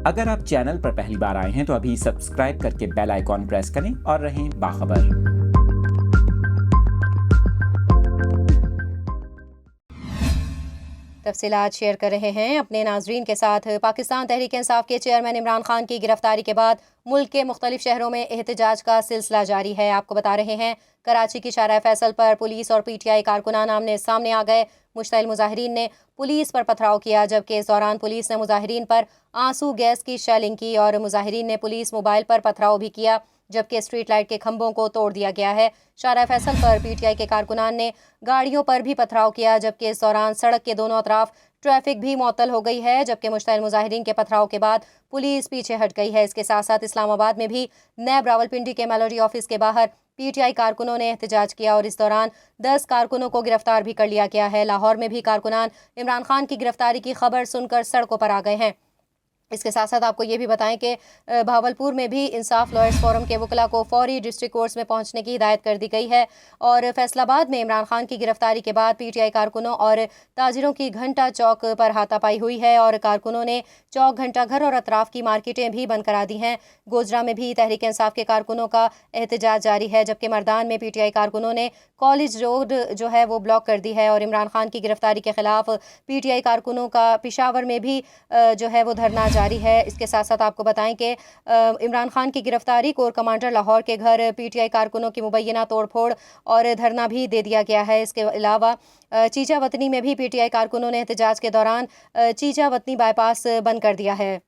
अगर आप चैनल पर पहली बार आए हैं तो अभी सब्सक्राइब करके बेल आइकॉन प्रेस करें और रहें बाखबर। तफसीलात शेयर कर रहे हैं अपने नाजरीन के साथ। पाकिस्तान तहरीक इंसाफ के चेयरमैन इमरान खान की गिरफ्तारी के बाद मुल्क के मुख्तलिफ शहरों में एहतजाज का सिलसिला जारी है। आपको बता रहे हैं कराची की शारा फैसल पर पुलिस और PTI कारकुनान आमने सामने आ गए। मुश्तइल मुजाहिरीन ने पुलिस पर पथराव किया, जबकि इस दौरान पुलिस ने मुजाहिरीन पर आंसू गैस की शेलिंग की और मुजाहिरीन ने पुलिस मोबाइल पर पथराव भी किया, जबकि स्ट्रीट लाइट के खंभों को तोड़ दिया गया है। शारा फैसल पर PTI के कारकुनान ने गाड़ियों पर भी पथराव किया, जबकि इस दौरान सड़क के दोनों अतराफ ट्रैफिक भी मुअत्तल हो गई है, जबकि मुश्तइल मुजाहिरीन के पथराव के बाद पुलिस पीछे हट गई है। इसके साथ साथ इस्लामाबाद में भी नैब रावलपिंडी के मेलोडी ऑफिस के बाहर PTI कारकुनों ने एहतजाज किया और इस दौरान 10 कारकुनों को गिरफ्तार भी कर लिया गया है। लाहौर में भी कारकुनान इमरान खान की गिरफ्तारी की खबर सुनकर सड़कों पर आ गए हैं। इसके साथ साथ आपको ये भी बताएं कि भावलपुर में भी इंसाफ लॉयर्स फोरम के वकला को फौरी डिस्ट्रिक्ट कोर्ट्स में पहुंचने की हिदायत कर दी गई है। और फैसलाबाद में इमरान खान की गिरफ्तारी के बाद PTI कारकुनों और ताजिरों की घंटा चौक पर हाथापाई हुई है और कारकुनों ने चौक, घंटा घर और अतराफ की मार्केटें भी बंद करा दी हैं। गोजरा में भी तहरीक इंसाफ के कारकुनों का एहतजाज जारी है, जबकि मर्दान में PTI कारकुनों ने कॉलेज रोड जो है वो ब्लॉक कर दी है। और इमरान खान की गिरफ्तारी के खिलाफ PTI कारकुनों का पेशावर में भी जो है वो धरना जारी है। इसके साथ साथ आपको बताएं कि इमरान खान की गिरफ्तारी कोर कमांडर लाहौर के घर PTI कारकुनों की मुबैना तोड़फोड़ और धरना भी दे दिया गया है। इसके अलावा चीचा वतनी में भी PTI कारकुनों ने एहतजाज के दौरान चीचा वतनी बाईपास बंद कर दिया है।